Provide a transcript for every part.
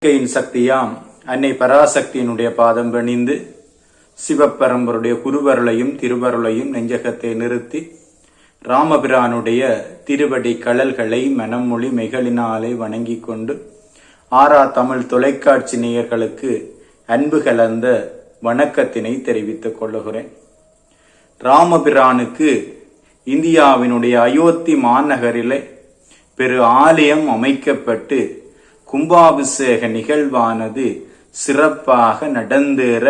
சக்தியாம் அன்னை பராசக்தியினுடைய பாதம் பணிந்து சிவப்பரம்பருடைய குருவருளையும் திருவருளையும் நெஞ்சகத்தை நிறுத்தி ராமபிரானுடைய திருவடி கழல்களை மனமொழி மெகளினாலே வணங்கி கொண்டு ஆரா தமிழ் தொலைக்காட்சி நேயர்களுக்கு அன்பு கலந்த வணக்கத்தினை தெரிவித்துக் கொள்ளுகிறேன். ராமபிரானுக்கு இந்தியாவினுடைய அயோத்தி மாநகரிலே பெரு ஆலயம் அமைக்கப்பட்டு கும்பாபிஷேக நிகழ்வானது சிறப்பாக நடந்தேற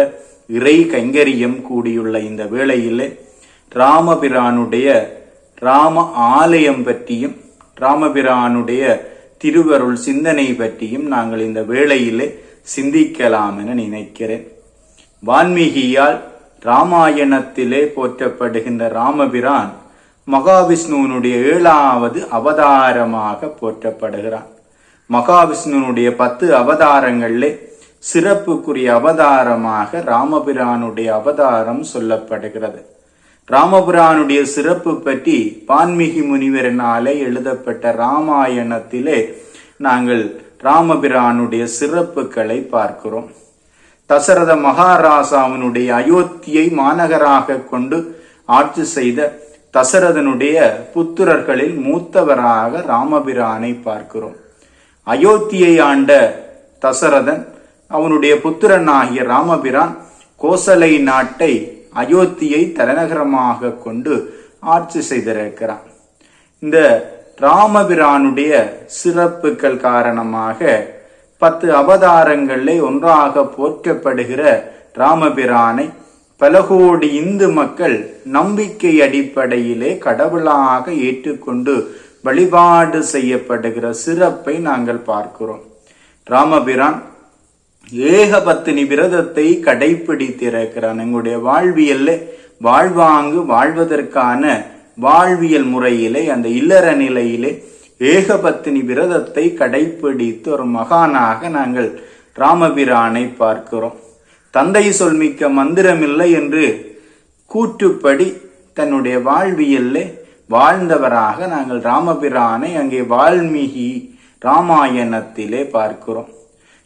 இறை கைங்கரியம் கூடியுள்ள இந்த வேளையிலே ராமபிரானுடைய ராம ஆலயம் பற்றியும் ராமபிரானுடைய திருவருள் சிந்தனை பற்றியும் நாங்கள் இந்த வேளையிலே சிந்திக்கலாம் என நினைக்கிறேன். வான்மீகியால் ராமாயணத்திலே போற்றப்படுகின்ற ராமபிரான் மகாவிஷ்ணுவனுடைய 7வது அவதாரமாக போற்றப்படுகிறான். மகாவிஷ்ணுவனுடைய 10 அவதாரங்களிலே சிறப்புக்குரிய அவதாரமாக ராமபிரானுடைய அவதாரம் சொல்லப்படுகிறது. ராமபிரானுடைய சிறப்பு பற்றி வான்மீகி முனிவரினாலே எழுதப்பட்ட ராமாயணத்திலே நாங்கள் ராமபிரானுடைய சிறப்புகளை பார்க்கிறோம். தசரத மகாராசாவினுடைய அயோத்தியை மாநகராக கொண்டு ஆட்சி செய்த தசரதனுடைய புத்திரர்களில் மூத்தவராக ராமபிரானை பார்க்கிறோம். அயோத்தியை ஆண்ட தசரதன் அவனுடைய புத்திரனாகிய ராமபிரான் கோசலை நாட்டை அயோத்தியை தலைநகரமாக கொண்டு ஆட்சி செய்திருக்கிறான். இந்த ராமபிரானுடைய சிறப்புகள் காரணமாக 10 அவதாரங்களிலே ஒன்றாக போற்றப்படுகிற ராமபிரானை பல கோடி இந்து மக்கள் நம்பிக்கை அடிப்படையிலே கடவுளாக ஏற்றுக்கொண்டு வழிபாடு செய்யப்படுகிற சிறப்பை நாங்கள் பார்க்கிறோம். ராமபிரான் ஏகபத்தினி விரதத்தை கடைபிடித்திருக்கிறான். எங்களுடைய வாழ்வியல்ல வாழ்வாங்கு வாழ்வதற்கான வாழ்வியல் முறையிலே அந்த இல்லற நிலையிலே ஏகபத்தினி விரதத்தை கடைபிடித்து ஒரு மகானாக நாங்கள் ராமபிரானை பார்க்கிறோம். தந்தை சொல்மிக்க மந்திரமில்லை என்று கூற்றுப்படி தன்னுடைய வாழ்வியல்ல வாழ்ந்தவராக நாங்கள் ராமபிரானை அங்கே வால்மீகி ராமாயணத்திலே பார்க்கிறோம்.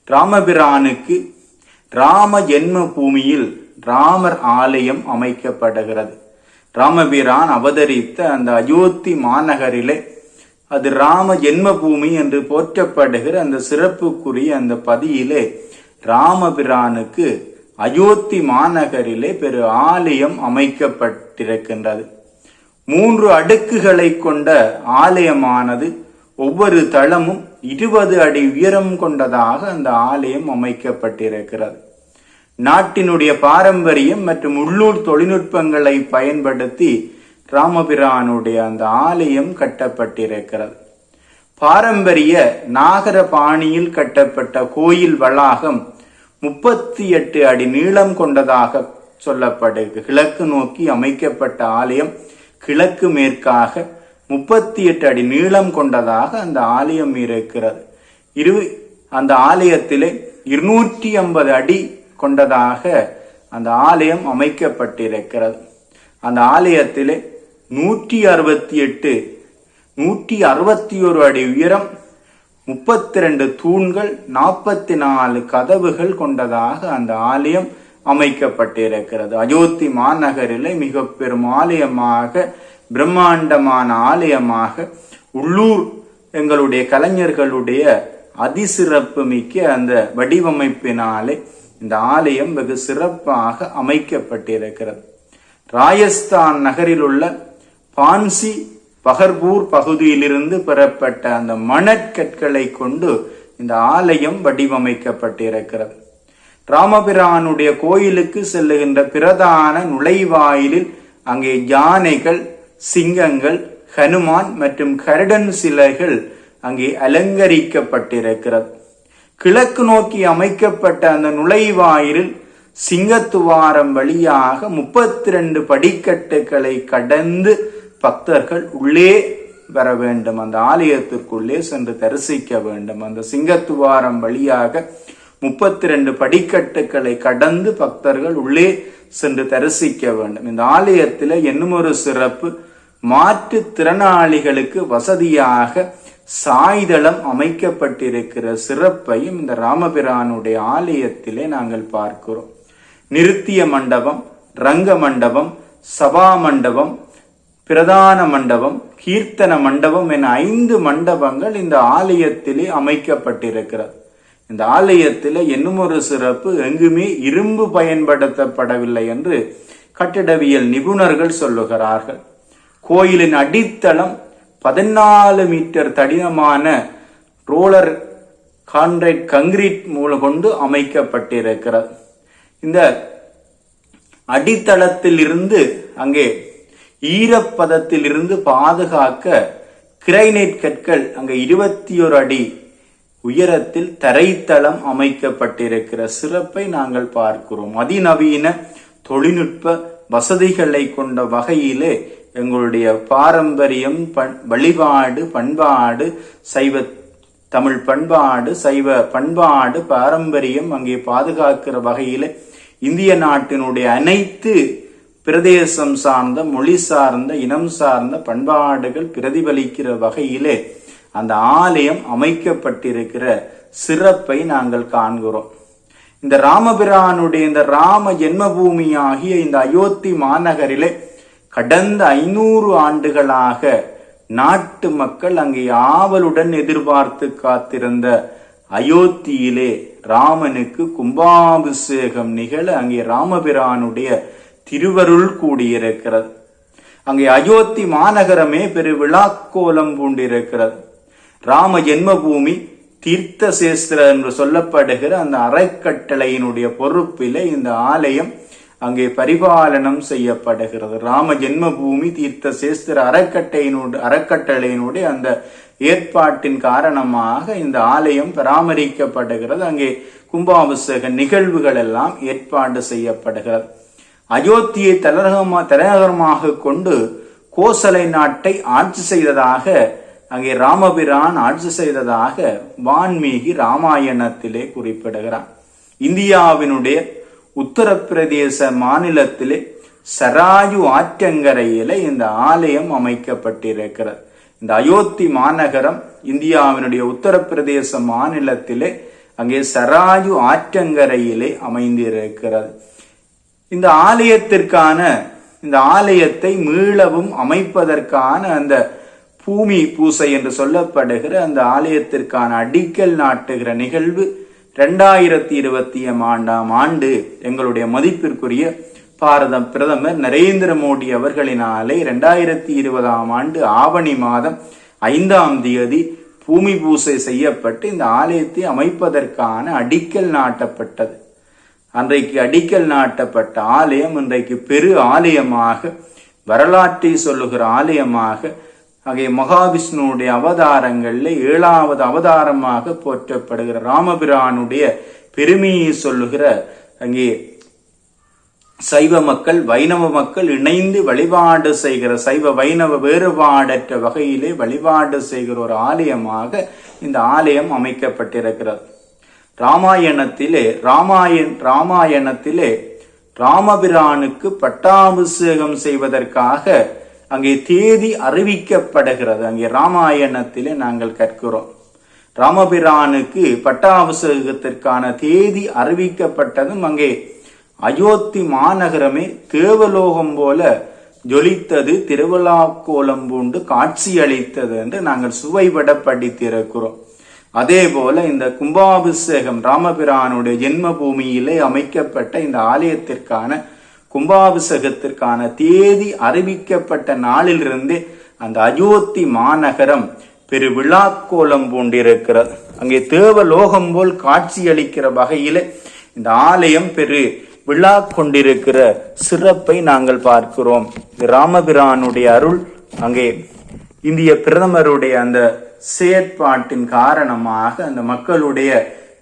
ராமபிரானுக்கு ராம ஜென்ம பூமியில் ராமர் ஆலயம் அமைக்கப்படுகிறது. ராமபிரான் அவதரித்த அந்த அயோத்தி மாநகரிலே அது ராம ஜென்ம பூமி என்று போற்றப்படுகிற அந்த சிறப்புக்குரிய அந்த பதியிலே ராமபிரானுக்கு அயோத்தி மாநகரிலே பெரு ஆலயம் அமைக்கப்பட்டிருக்கின்றது. 3 அடுக்குகளை கொண்ட ஆலயமானது ஒவ்வொரு தளமும் 20 அடி உயரம் கொண்டதாக அந்த ஆலயம் அமைக்கப்பட்டிருக்கிறது. நாட்டினுடைய பாரம்பரியம் மற்றும் உள்ளூர் தொழில்நுட்பங்களை பயன்படுத்தி ராமபிரானுடைய அந்த ஆலயம் கட்டப்பட்டிருக்கிறது. பாரம்பரிய நாகர பாணியில் கட்டப்பட்ட கோயில் வளாகம் 38 அடி நீளம் கொண்டதாக சொல்லப்படுகிறது. கிழக்கு நோக்கி அமைக்கப்பட்ட ஆலயம் கிழக்கு மேற்காக 38 அடி நீளம் கொண்டதாக அந்த ஆலயம் இருக்கிறது. அந்த ஆலயத்திலே 250 அடி கொண்டதாக அந்த ஆலயம் அமைக்கப்பட்டிருக்கிறது. அந்த ஆலயத்திலே 161 அடி உயரம், 32 தூண்கள், 44 கதவுகள் கொண்டதாக அந்த ஆலயம் அமைக்கப்பட்டிருக்கிறது. அயோத்தி மாநகரிலே மிக பெரும் ஆலயமாக, பிரம்மாண்டமான ஆலயமாக, உள்ளூர் எங்களுடைய கலைஞர்களுடைய அதிசிறப்பு மிக்க அந்த வடிவமைப்பினாலே இந்த ஆலயம் வெகு சிறப்பாக அமைக்கப்பட்டிருக்கிறது. ராஜஸ்தான் நகரில் உள்ள பான்சி பகர்பூர் பகுதியிலிருந்து பெறப்பட்ட அந்த மணற்கற்களை கொண்டு இந்த ஆலயம் வடிவமைக்கப்பட்டிருக்கிறது. ராமபிரானுடைய கோயிலுக்கு செல்லுகின்ற பிரதான நுழைவாயிலில் அங்கே யானைகள், சிங்கங்கள், ஹனுமான் மற்றும் கருடன் சிலைகள் அங்கே அலங்கரிக்கப்பட்டிருக்கிறது. கிழக்கு நோக்கி அமைக்கப்பட்ட அந்த நுழைவாயிலில் சிங்கத்துவாரம் வழியாக 32 படிக்கட்டுகளை கடந்து பக்தர்கள் உள்ளே வர வேண்டும். அந்த ஆலயத்திற்குள்ளே சென்று தரிசிக்க வேண்டும். அந்த சிங்கத்துவாரம் வழியாக 32 படிக்கட்டுகளை கடந்து பக்தர்கள் உள்ளே சென்று தரிசிக்க வேண்டும். இந்த ஆலயத்தில் இன்னும் ஒரு சிறப்பு, மாற்றுத்திறனாளிகளுக்கு வசதியாக சாய்தளம் அமைக்கப்பட்டிருக்கிற சிறப்பையும் இந்த ராமபிரானுடைய ஆலயத்திலே நாங்கள் பார்க்கிறோம். நிருத்திய மண்டபம், ரங்க மண்டபம், சபா மண்டபம், பிரதான மண்டபம், கீர்த்தன மண்டபம் என 5 மண்டபங்கள் இந்த ஆலயத்திலே அமைக்கப்பட்டிருக்கிறது. இந்த ஆலயத்திலே இன்னும் ஒரு சிறப்பு, எங்குமே இரும்பு பயன்படுத்தப்படவில்லை என்று கட்டிடவியல் நிபுணர்கள் சொல்லுகிறார்கள். கோயிலின் அடித்தளம் 14 மீட்டர் தடிமனான ரோலர் கங்கிரீட் மூலம் கொண்டு அமைக்கப்பட்டிருக்கிறது. இந்த அடித்தளத்தில் இருந்து அங்கே ஈரப்பதத்தில் இருந்து பாதுகாக்க கிரைனைட் கற்கள் அங்கே 21 அடி உயரத்தில் தரைத்தளம் அமைக்கப்பட்டிருக்கிற சிறப்பை நாங்கள் பார்க்கிறோம். அதிநவீன தொழில்நுட்ப வசதிகளை கொண்ட வகையிலே எங்களுடைய பாரம்பரியம், வழிபாடு, பண்பாடு, சைவ தமிழ் பண்பாடு, சைவ பண்பாடு, பாரம்பரியம் அங்கே பாதுகாக்கிற வகையிலே இந்திய நாட்டினுடைய அனைத்து பிரதேசம் சார்ந்த, மொழி சார்ந்த, இனம் சார்ந்த பண்பாடுகள் பிரதிபலிக்கிற வகையிலே அந்த ஆலயம் அமைக்கப்பட்டிருக்கிற சிறப்பை நாங்கள் காண்கிறோம். இந்த ராமபிரானுடைய இந்த ராம ஜென்மபூமி ஆகிய இந்த அயோத்தி மாநகரிலே கடந்த 500 ஆண்டுகளாக நாட்டு மக்கள் அங்கே ஆவலுடன் எதிர்பார்த்து காத்திருந்த அயோத்தியிலே ராமனுக்கு கும்பாபிஷேகம் நிகழ அங்கே ராமபிரானுடைய திருவருள் கூடியிருக்கிறது. அங்கே அயோத்தி மாநகரமே பெரு விழாக்கோலம் பூண்டிருக்கிறது. ராம ஜென்மபூமி தீர்த்த சேஸ்திர என்று சொல்லப்படுகிற அந்த அறக்கட்டளையினுடைய பொறுப்பிலே இந்த ஆலயம் அங்கே பரிபாலனம் செய்யப்படுகிறது. ராம ஜென்மபூமி தீர்த்த சேஸ்திர அறக்கட்டளையினுடைய அந்த ஏற்பாட்டின் காரணமாக இந்த ஆலயம் பராமரிக்கப்படுகிறது. அங்கே கும்பாபிஷேக நிகழ்வுகள் எல்லாம் ஏற்பாடு செய்யப்படுகிறது. அயோத்தியை தலைநகரமாக கொண்டு கோசலை நாட்டை ஆட்சி செய்ததாக, அங்கே ராமபிரான் ஆட்சி செய்ததாக வான்மீகி ராமாயணத்திலே குறிப்பிடுகிறான். இந்தியாவினுடைய உத்தரப்பிரதேச மாநிலத்திலே சராயு ஆற்றங்கரையில இந்த ஆலயம் அமைக்கப்பட்டிருக்கிறது. இந்த அயோத்தி மாநகரம் இந்தியாவினுடைய உத்தரப்பிரதேச மாநிலத்திலே அங்கே சராயு ஆற்றங்கரையிலே அமைந்திருக்கிறது. இந்த ஆலயத்தை மீளவும் அமைப்பதற்கான அந்த பூமி பூசை என்று சொல்லப்படுகிற அந்த ஆலயத்திற்கான அடிக்கல் நாட்டுகிற நிகழ்வு 2020ஆம் ஆண்டு எங்களுடைய மதிப்பிற்குரிய பாரத பிரதமர் நரேந்திர மோடி அவர்களினாலே 2020ஆம் ஆண்டு ஆவணி மாதம் 5ஆம் தேதி பூமி பூசை செய்யப்பட்டு இந்த ஆலயத்தை அமைப்பதற்கான அடிக்கல் நாட்டப்பட்டது. அன்றைக்கு அடிக்கல் நாட்டப்பட்ட ஆலயம் இன்றைக்கு பெரு ஆலயமாக, வரலாற்றை சொல்லுகிற ஆலயமாக, அங்கே மகாவிஷ்ணுடைய அவதாரங்களில் 7வது அவதாரமாக போற்றப்படுகிற ராமபிரானுடைய பெருமையை சொல்லுகிற, அங்கே சைவ மக்கள் வைணவ மக்கள் இணைந்து வழிபாடு செய்கிற, சைவ வைணவ வேறுபாடற்ற வகையிலே வழிபாடு செய்கிற ஒரு ஆலயமாக இந்த ஆலயம் அமைக்கப்பட்டிருக்கிறது. ராமாயணத்திலே ராமபிரானுக்கு பட்டாபிஷேகம் செய்வதற்காக அங்கே தேதி அறிவிக்கப்படுகிறது. அங்கே ராமாயணத்திலே நாங்கள் கற்கிறோம். ராமபிரானுக்கு பட்டாபிஷேகத்திற்கான தேதி அறிவிக்கப்பட்டதும் அங்கே அயோத்தி மாநகரமே தேவலோகம் போல ஜொலித்தது, திருவிழாக்கோலம் பூண்டு காட்சி அளித்தது என்று நாங்கள் சுவைபட படித்திருக்கிறோம். அதே போல இந்த கும்பாபிஷேகம் ராமபிரானுடைய ஜென்ம பூமியிலே அமைக்கப்பட்ட இந்த ஆலயத்திற்கான கும்பாபிஷேகத்திற்கான தேதி அறிவிக்கப்பட்ட நாளிலிருந்து அந்த அயோத்தி மாநகரம் பெரு விழாக்கோலம் பூண்டிருக்கிறது. அங்கே தேவலோகம் போல் காட்சி அளிக்கிற வகையிலே இந்த ஆலயம் பெரு விழா கொண்டிருக்கிற சிறப்பை நாங்கள் பார்க்கிறோம். ராமபிரானுடைய அருள், அங்கே இந்திய பிரதமருடைய அந்த செயற்பாட்டின் காரணமாக, அந்த மக்களுடைய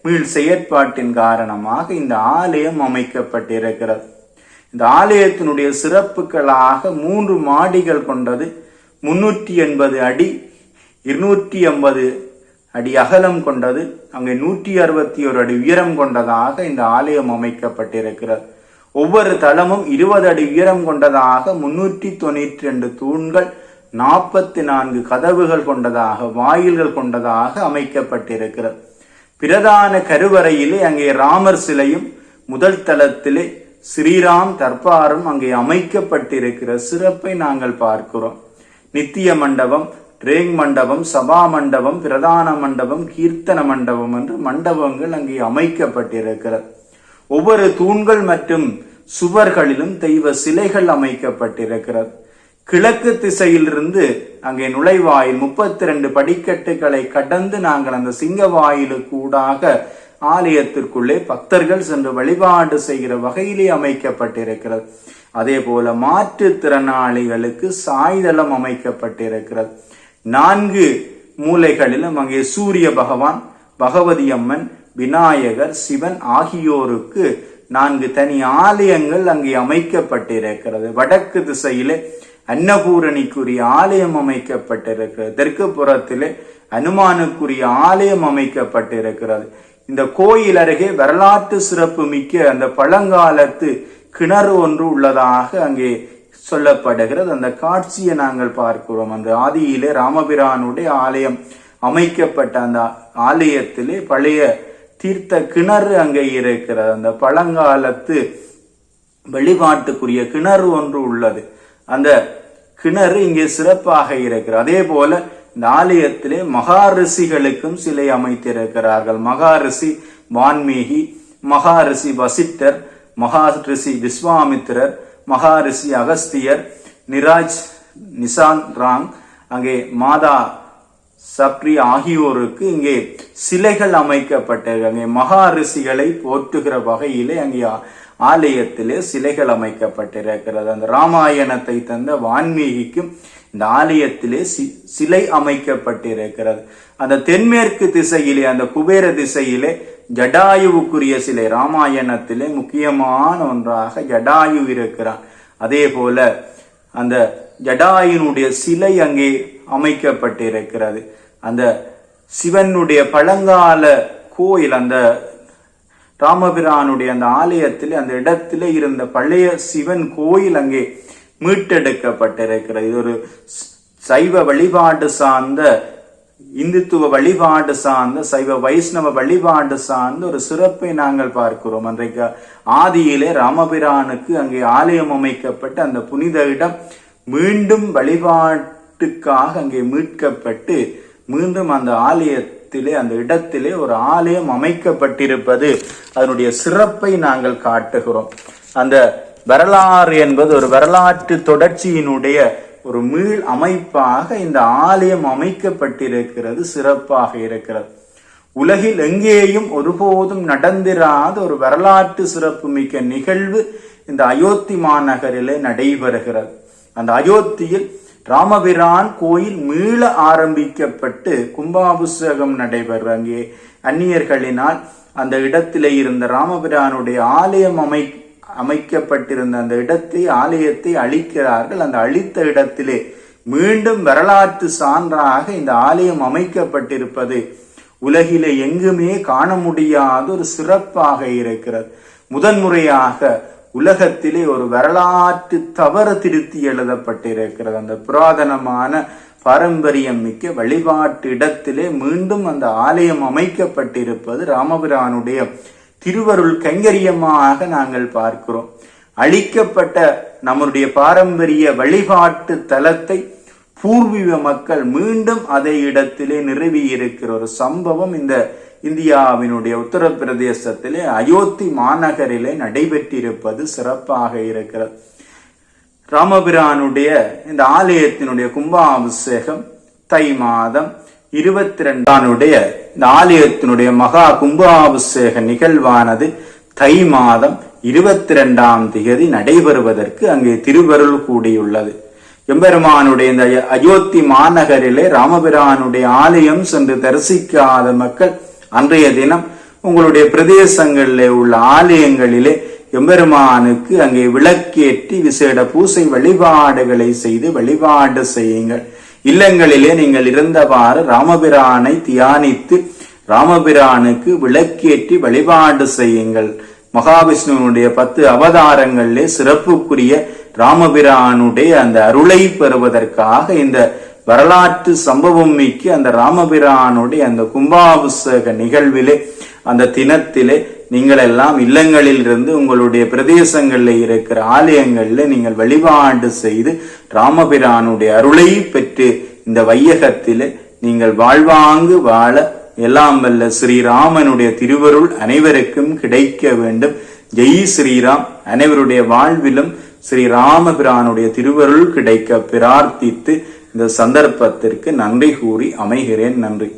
மீள் செயற்பாட்டின் காரணமாக இந்த ஆலயம் அமைக்கப்பட்டிருக்கிறது. இந்த ஆலயத்தினுடைய சிறப்புகளாக 3 மாடிகள் கொண்டது, 380 அடி 250 அடி அகலம் கொண்டது, அங்கே 161 அடி உயரம் கொண்டதாக இந்த ஆலயம் அமைக்கப்பட்டிருக்கிறது. ஒவ்வொரு தளமும் 20 அடி உயரம் கொண்டதாக 392 தூண்கள், 44 கதவுகள் கொண்டதாக, வாயில்கள் கொண்டதாக அமைக்கப்பட்டிருக்கிறது. பிரதான கருவறையிலே அங்கே ராமர் சிலையும் முதல் தளத்திலே ஸ்ரீராம் தர்பாரும் அங்கே அமைக்கப்பட்டிருக்கிற சிறப்பை நாங்கள் பார்க்கிறோம். நித்திய மண்டபம், ரேங் மண்டபம், சபா மண்டபம், பிரதான மண்டபம், கீர்த்தன மண்டபம் என்று மண்டபங்கள் அங்கே அமைக்கப்பட்டிருக்கிறது. ஒவ்வொரு தூண்கள் மற்றும் சுவர்களிலும் தெய்வ சிலைகள் அமைக்கப்பட்டிருக்கிறது. கிழக்கு திசையிலிருந்து அங்கே நுழைவாயில் 32 படிக்கட்டுகளை கடந்து நாங்கள் அந்த சிங்க வாயிலுக்கூடாக ஆலயத்திற்குள்ளே பக்தர்கள் சென்று வழிபாடு செய்கிற வகையிலே அமைக்கப்பட்டிருக்கிறது. அதே போல மாற்றுத்திறனாளிகளுக்கு சாய்தளம் அமைக்கப்பட்டிருக்கிறது. 4 மூலைகளிலும் அங்கே சூரிய பகவான், பகவதி அம்மன், விநாயகர், சிவன் ஆகியோருக்கு 4 தனி ஆலயங்கள் அங்கே அமைக்கப்பட்டிருக்கிறது. வடக்கு திசையிலே அன்னபூரணிக்குரிய ஆலயம் அமைக்கப்பட்டிருக்கிறது. தெற்கு புறத்திலே அனுமானுக்குரிய ஆலயம் அமைக்கப்பட்டிருக்கிறது. இந்த கோயில் அருகே வரலாற்று சிறப்பு மிக்க அந்த பழங்காலத்து கிணறு ஒன்று உள்ளதாக அங்கே சொல்லப்படுகிறது. அந்த காட்சியை நாங்கள் பார்க்கிறோம். அந்த ஆதியிலே ராமபிரானுடைய ஆலயம் அமைக்கப்பட்ட அந்த ஆலயத்திலே பழைய தீர்த்த கிணறு அங்கே இருக்கிறது. அந்த பழங்காலத்து வழிபாட்டுக்குரிய கிணறு ஒன்று உள்ளது. அந்த கிணறு இங்கே சிறப்பாக இருக்கிறது. அதே போல இந்த ஆலயத்திலே மகாரிஷிகளுக்கும் சிலை அமைத்திருக்கிறார்கள். மகாரிஷி வான்மீகி, மகாரிஷி வசிட்டர், மகாரிஷி விஸ்வாமித்திரர், மகாரிஷி அகஸ்தியர், நிசாந்த் ராங், அங்கே மாதா சப்ரி ஆகியோருக்கு இங்கே சிலைகள் அமைக்கப்பட்டது. அங்கே மகாரிஷிகளை போற்றுகிற வகையிலே அங்கே ஆலயத்திலே சிலைகள் அமைக்கப்பட்டிருக்கிறது. அந்த ராமாயணத்தை தந்த வான்மீகிக்கும் இந்த ஆலயத்திலே சிலை அமைக்கப்பட்டிருக்கிறது. அந்த தென்மேற்கு திசையிலே, அந்த குபேர திசையிலே ஜடாயுவுக்குரிய சிலை, ராமாயணத்திலே முக்கியமான ஒன்றாக ஜடாயு இருக்கிறான். அதே போல அந்த ஜடாயுனுடைய சிலை அங்கே அமைக்கப்பட்டிருக்கிறது. அந்த சிவனுடைய பழங்கால கோயில், அந்த ராமபிரானுடைய அந்த ஆலயத்திலே அந்த இடத்திலே இருந்த பழைய சிவன் கோயில் அங்கே மீட்டெடுக்கப்பட்டிருக்கிறது. இது ஒரு சைவ வழிபாடு சார்ந்த, இந்துத்துவ வழிபாடு சார்ந்த, சைவ வைஷ்ணவ வழிபாடு சார்ந்த ஒரு சிறப்பை நாங்கள் பார்க்கிறோம். அன்றைக்கு ஆதியிலே ராமபிரானுக்கு அங்கே ஆலயம் அமைக்கப்பட்டு அந்த புனித இடம் மீண்டும் வழிபாட்டுக்காக அங்கே மீட்கப்பட்டு மீண்டும் அந்த ஆலயத்திலே, அந்த இடத்திலே ஒரு ஆலயம் அமைக்கப்பட்டிருப்பது அதனுடைய சிறப்பை நாங்கள் காட்டுகிறோம். அந்த வரலாறு என்பது ஒரு வரலாற்று தொடர்ச்சியினுடைய ஒரு மீள் அமைப்பாக இந்த ஆலயம் அமைக்கப்பட்டிருக்கிறது, சிறப்பாக இருக்கிறது. உலகில் எங்கேயும் ஒருபோதும் நடந்திராத ஒரு வரலாற்று சிறப்பு மிக்க நிகழ்வு இந்த அயோத்தி மாநகரிலே நடைபெறுகிறது. அந்த அயோத்தியில் ராமபிரான் கோயில் மீள ஆரம்பிக்கப்பட்டு கும்பாபிஷேகம் நடைபெறும். அங்கே அந்நியர்களினால் அந்த இடத்திலே இருந்த ராமபிரானுடைய ஆலயம் அமைக்கப்பட்டிருந்த அந்த இடத்தை, ஆலயத்தை அழிக்கிறார்கள். அந்த அழித்த இடத்திலே மீண்டும் வரலாற்று சான்றாக இந்த ஆலயம் அமைக்கப்பட்டிருப்பது உலகிலே எங்குமே காண முடியாத ஒரு சிறப்பாக இருக்கிறது. முதன்முறையாக உலகத்திலே ஒரு வரலாற்று தவறு திருத்தி எழுதப்பட்டிருக்கிறது. அந்த புராதனமான பாரம்பரியம் மிக்க வழிபாட்டு இடத்திலே மீண்டும் அந்த ஆலயம் அமைக்கப்பட்டிருப்பது ராமபிரானுடைய திருவருள் கைங்கரியமாக நாங்கள் பார்க்கிறோம். அழிக்கப்பட்ட நம்முடைய பாரம்பரிய வழிபாட்டு தலத்தை பூர்வீக மக்கள் மீண்டும் அதே இடத்திலே நிறுவி இருக்கிற ஒரு சம்பவம் இந்த இந்தியாவினுடைய உத்தரப்பிரதேசத்திலே அயோத்தி மாநகரிலே நடைபெற்றிருப்பது சிறப்பாக இருக்கிறது. ராமபிரானுடைய இந்த ஆலயத்தினுடைய கும்பாபிஷேகம் தை மாதம் 22 இந்த ஆலயத்தினுடைய மகா கும்பாபிஷேக நிகழ்வானது தை மாதம் 22 நடைபெறுவதற்கு அங்கே திருவருள் கூடியுள்ளது. எம்பெருமானுடைய இந்த அயோத்தி மாநகரிலே ராமபிரானுடைய ஆலயம் சென்று தரிசிக்காத மக்கள் அன்றைய தினம் உங்களுடைய பிரதேசங்களிலே உள்ள ஆலயங்களிலே எம்பெருமானுக்கு அங்கே விளக்கேற்றி விசேட பூசை வழிபாடுகளை செய்து வழிபாடு செய்யுங்கள். இல்லங்களிலே நீங்கள் இருந்தவாறு ராமபிரானை தியானித்து ராமபிரானுக்கு விளக்கேற்றி வழிபாடு செய்யுங்கள். மகாவிஷ்ணுவனுடைய 10 அவதாரங்களிலே சிறப்புக்குரிய ராமபிரானுடைய அந்த அருளை பெறுவதற்காக இந்த வரலாற்று சம்பவம் மிக்க அந்த ராமபிரானுடைய அந்த கும்பாபிஷேக நிகழ்விலே, அந்த தினத்திலே நீங்கள் எல்லாம் இல்லங்களில் இருந்து உங்களுடைய பிரதேசங்களில் இருக்கிற ஆலயங்கள்ல நீங்கள் வழிபாடு செய்து ராமபிரானுடைய அருளை பெற்று இந்த வையகத்திலே நீங்கள் வாழ்வாங்கு வாழ எல்லாம் வல்ல ஸ்ரீராமனுடைய திருவருள் அனைவருக்கும் கிடைக்க வேண்டும். ஜெய் ஸ்ரீராம். அனைவருடைய வாழ்விலும் ஸ்ரீராமபிரானுடைய திருவருள் கிடைக்க பிரார்த்தித்து இந்த சந்தர்ப்பத்திற்கு நன்றி கூறி அமைகிறேன். நன்றி.